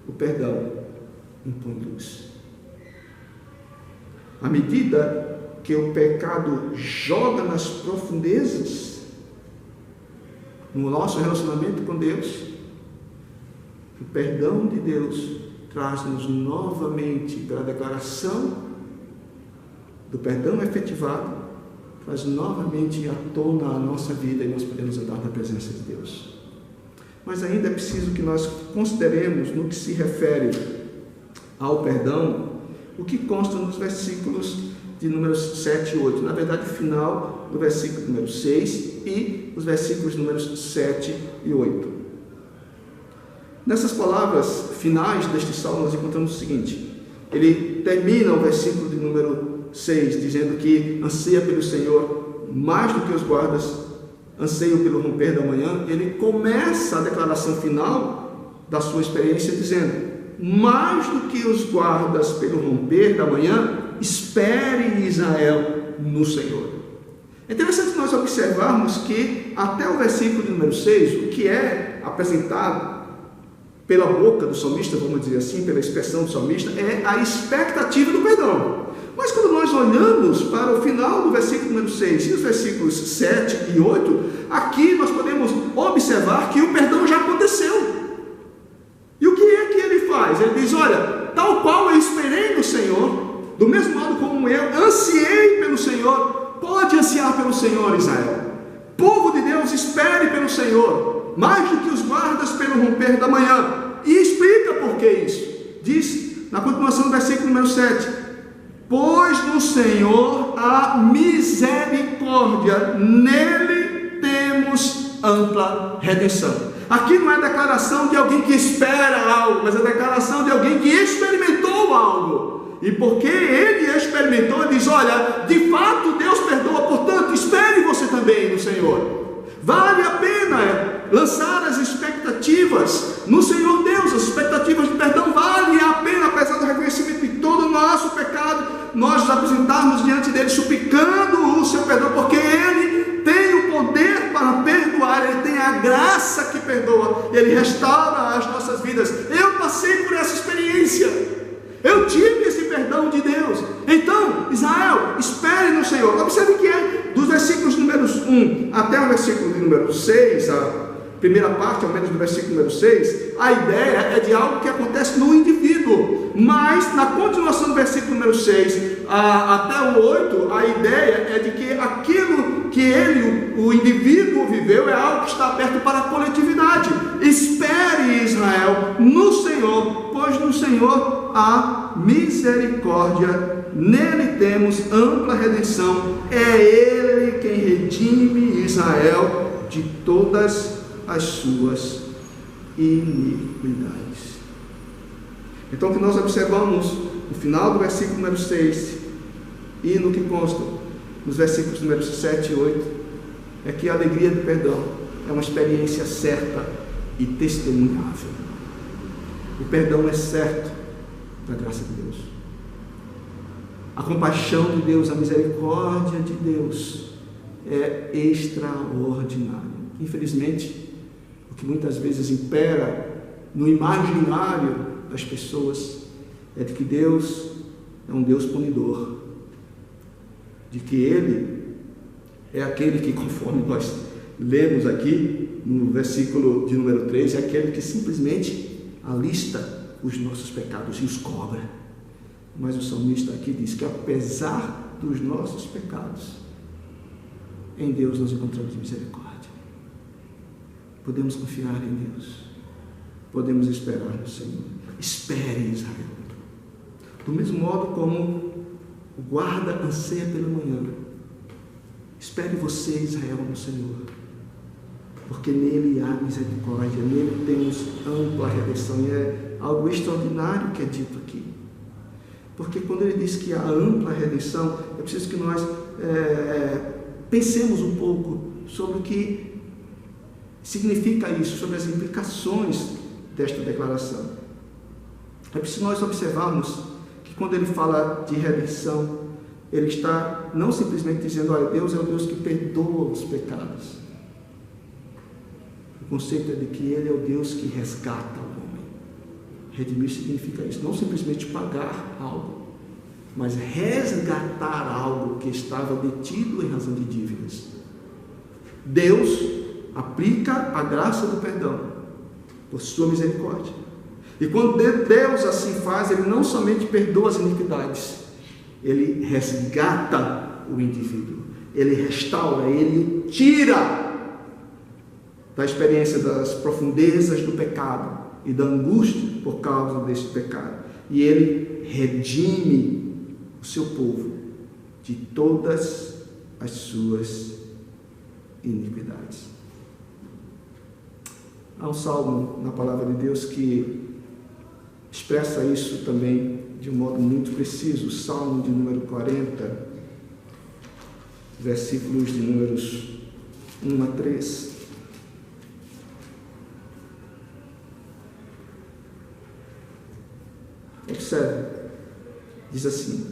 o perdão impõe luz. À medida que o pecado joga nas profundezas no nosso relacionamento com Deus, o perdão de Deus traz-nos novamente, pela declaração do perdão efetivado, traz novamente à tona a nossa vida e nós podemos andar na presença de Deus. Mas ainda é preciso que nós consideremos, no que se refere ao perdão, o que consta nos versículos de números 7 e 8, na verdade final do versículo número 6 e os versículos números 7 e 8. Nessas palavras finais deste salmo nós encontramos o seguinte: ele termina o versículo de número 6 dizendo que anseia pelo Senhor mais do que os guardas anseiam pelo romper da manhã. Ele começa a declaração final da sua experiência dizendo: mais do que os guardas pelo romper da manhã, espere Israel no Senhor. É interessante nós observarmos que até o versículo de número 6, o que é apresentado pela boca do salmista, vamos dizer assim, pela expressão do salmista, é a expectativa do perdão. Mas quando nós olhamos para o final do versículo número 6 e os versículos 7 e 8, aqui nós podemos observar que o perdão já aconteceu. E o que é que ele faz? Ele diz: olha, tal qual eu esperei no Senhor, do mesmo modo como eu ansiei pelo Senhor, pode ansiar pelo Senhor, Israel. Povo de Deus, espere pelo Senhor, mais do que os guardas pelo romper da manhã. E explica por que isso. Diz na continuação do versículo número 7: pois no Senhor há misericórdia, nele temos ampla redenção. Aqui não é declaração de alguém que espera algo, mas é declaração de alguém que experimentou algo. E porque ele experimentou, ele diz: olha, de fato Deus perdoa, portanto espere você também no Senhor. Vale a pena lançar as expectativas no Senhor Deus, as expectativas de perdão. Vale a pena, apesar do reconhecimento de todo o nosso pecado, nós nos apresentarmos diante dele suplicando o seu perdão, porque ele tem o poder para perdoar, ele tem a graça que perdoa, ele restaura as nossas vidas. Eu passei por essa experiência, eu tive esse perdão de Deus. Então, Israel, espere no Senhor. Observe que é dos versículos números 1 até o versículo de número 6, a primeira parte, ao menos do versículo número 6, a ideia é de algo que acontece no indivíduo. Mas, na continuação do versículo número 6 até o 8, a ideia é de que aquilo que o indivíduo viveu, é algo que está aberto para a coletividade. Espere, Israel, no Senhor, pois no Senhor há misericórdia, nele temos ampla redenção, é ele quem redime Israel de todas as suas iniquidades. Então, o que nós observamos no final do versículo número 6 e no que consta nos versículos números 7 e 8 é que a alegria do perdão é uma experiência certa e testemunhável. O perdão é certo da graça de Deus. A compaixão de Deus, a misericórdia de Deus é extraordinário. Infelizmente, o que muitas vezes impera no imaginário das pessoas é de que Deus é um Deus punidor, de que Ele é aquele que, conforme nós lemos aqui no versículo de número 3, é aquele que simplesmente alista os nossos pecados e os cobra. Mas o salmista aqui diz que apesar dos nossos pecados, em Deus nós encontramos misericórdia. Podemos confiar em Deus, podemos esperar no Senhor. Espere, Israel. Do mesmo modo como o guarda anseia pela manhã, espere você, Israel, no Senhor, porque nele há misericórdia, nele temos ampla redenção. E é algo extraordinário que é dito aqui, porque quando ele diz que há ampla redenção, é preciso que nós pensemos um pouco sobre o que significa isso, sobre as implicações desta declaração. É preciso nós observarmos que quando ele fala de redenção, ele está não simplesmente dizendo: olha, Deus é o Deus que perdoa os pecados. O conceito é de que Ele é o Deus que resgata o homem. Redimir significa isso, não simplesmente pagar algo, mas resgatar algo que estava detido em razão de dívidas. Deus aplica a graça do perdão por sua misericórdia. E quando Deus assim faz, Ele não somente perdoa as iniquidades, Ele resgata o indivíduo, Ele restaura, Ele tira da experiência das profundezas do pecado e da angústia por causa deste pecado, e Ele redime o seu povo de todas as suas iniquidades. Há um salmo na palavra de Deus que expressa isso também de um modo muito preciso. O Salmo de número 40, versículos de números 1 a 3. Observe, diz assim: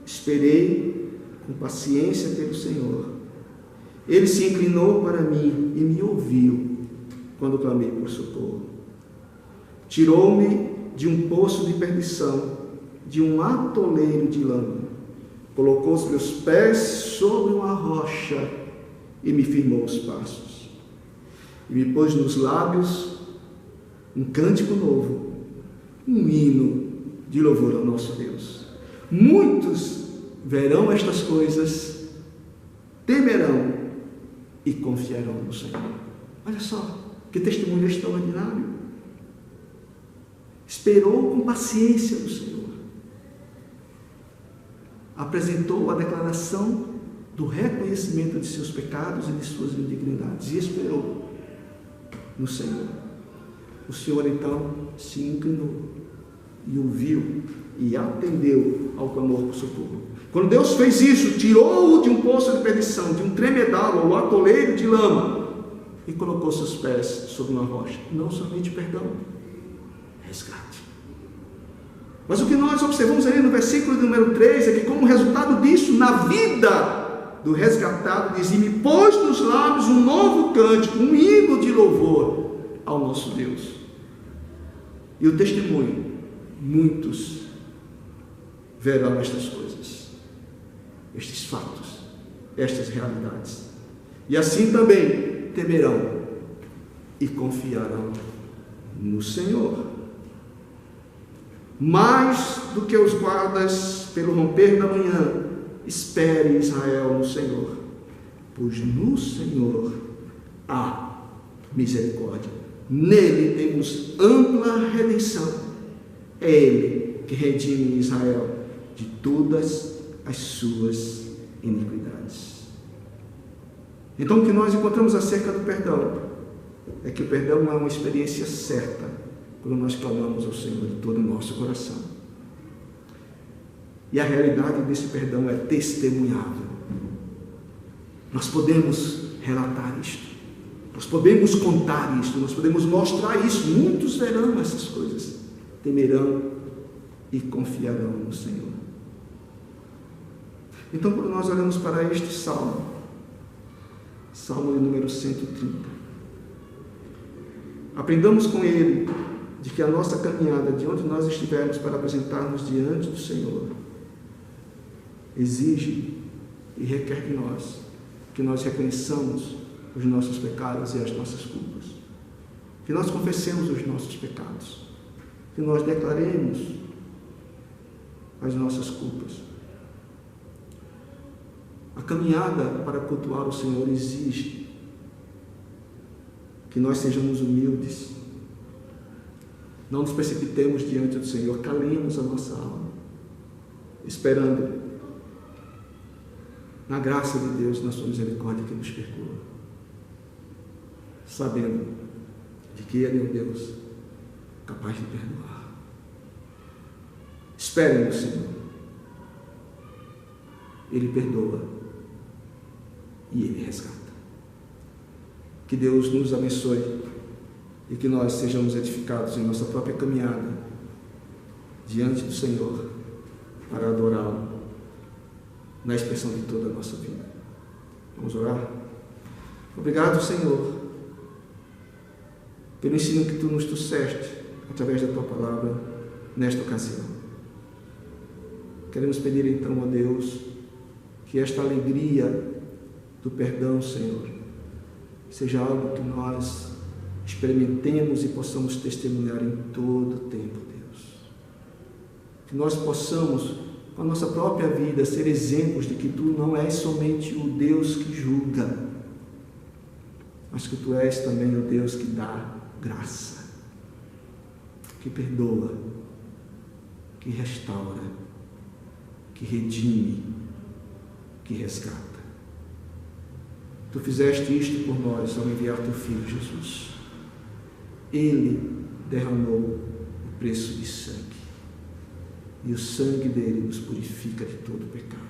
esperei com paciência pelo Senhor, Ele se inclinou para mim e me ouviu quando clamei por socorro. Tirou-me de um poço de perdição, de um atoleiro de lama, colocou os meus pés sobre uma rocha e me firmou os passos, e me pôs nos lábios um cântico novo, um hino de louvor ao nosso Deus. Muitos verão estas coisas, temerão e confiarão no Senhor. Olha só, que testemunho extraordinário. Esperou com paciência no Senhor, apresentou a declaração do reconhecimento de seus pecados e de suas indignidades, e esperou no Senhor. O Senhor então se inclinou e ouviu e atendeu ao clamor por socorro. Quando Deus fez isso, tirou-o de um poço de perdição, de um tremedal ou atoleiro de lama, e colocou seus pés sobre uma rocha. Não somente perdão, resgate. Mas o que nós observamos ali no versículo número 3 é que, como resultado disso, na vida do resgatado, diz: e me pôs nos lábios um novo cântico, um hino de louvor ao nosso Deus. E o testemunho, muitos verão estas coisas, estes fatos, estas realidades, e assim também temerão e confiarão no Senhor. Mais do que os guardas pelo romper da manhã, espere Israel no Senhor, pois no Senhor há misericórdia, nele temos ampla redenção. É Ele que redime Israel de todas as suas iniquidades. Então, o que nós encontramos acerca do perdão é que o perdão é uma experiência certa quando nós clamamos ao Senhor de todo o nosso coração. E a realidade desse perdão é testemunhável. Nós podemos relatar isto, nós podemos contar isto, nós podemos mostrar isso. Muitos verão essas coisas, temerão e confiarão no Senhor. Então, quando nós olhamos para este salmo, Salmo de número 130, aprendamos com ele de que a nossa caminhada, de onde nós estivermos para apresentarmos diante do Senhor, exige e requer de nós que nós reconheçamos os nossos pecados e as nossas culpas, que nós confessemos os nossos pecados, que nós declaremos as nossas culpas. A caminhada para cultuar o Senhor exige que nós sejamos humildes, não nos precipitemos diante do Senhor, calemos a nossa alma, esperando na graça de Deus, na sua misericórdia que nos perdoa, sabendo de que Ele é um Deus capaz de perdoar. Esperem no Senhor, Ele perdoa e Ele resgata. Que Deus nos abençoe e que nós sejamos edificados em nossa própria caminhada diante do Senhor para adorá-lo na expressão de toda a nossa vida. Vamos orar? Obrigado, Senhor, pelo ensino que Tu nos trouxeste através da Tua palavra nesta ocasião. Queremos pedir então a Deus que esta alegria do perdão, Senhor, seja algo que nós experimentemos e possamos testemunhar em todo o tempo, Deus. Que nós possamos, com a nossa própria vida, ser exemplos de que Tu não és somente o Deus que julga, mas que Tu és também o Deus que dá graça, que perdoa, que restaura, que redime, que resgata. Tu fizeste isto por nós ao enviar Teu Filho Jesus. Ele derramou o preço de sangue, e o sangue dele nos purifica de todo pecado.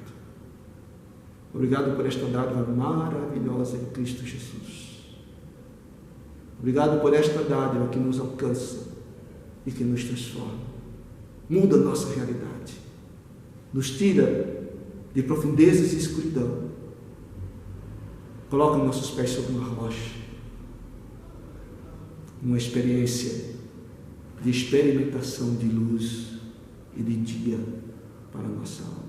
Obrigado por esta dádiva maravilhosa em Cristo Jesus. Obrigado por esta dádiva que nos alcança e que nos transforma. Muda a nossa realidade. Nos tira de profundezas e escuridão. Coloca nossos pés sobre uma rocha. Uma experiência de experimentação de luz e de dia para a nossa alma.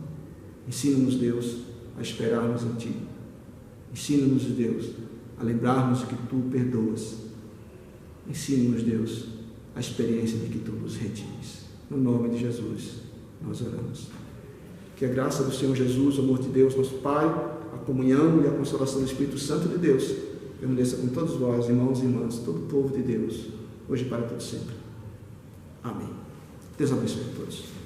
Ensina-nos, Deus, a esperarmos em Ti. Ensina-nos, Deus, a lembrarmos que Tu perdoas. Ensina-nos, Deus, a experiência de que Tu nos redimes. No nome de Jesus, nós oramos. Que a graça do Senhor Jesus, o amor de Deus, nosso Pai, a comunhão e a consolação do Espírito Santo de Deus, permaneça com todos vós, irmãos e irmãs, todo o povo de Deus, hoje e para todos sempre. Amém. Deus abençoe a todos.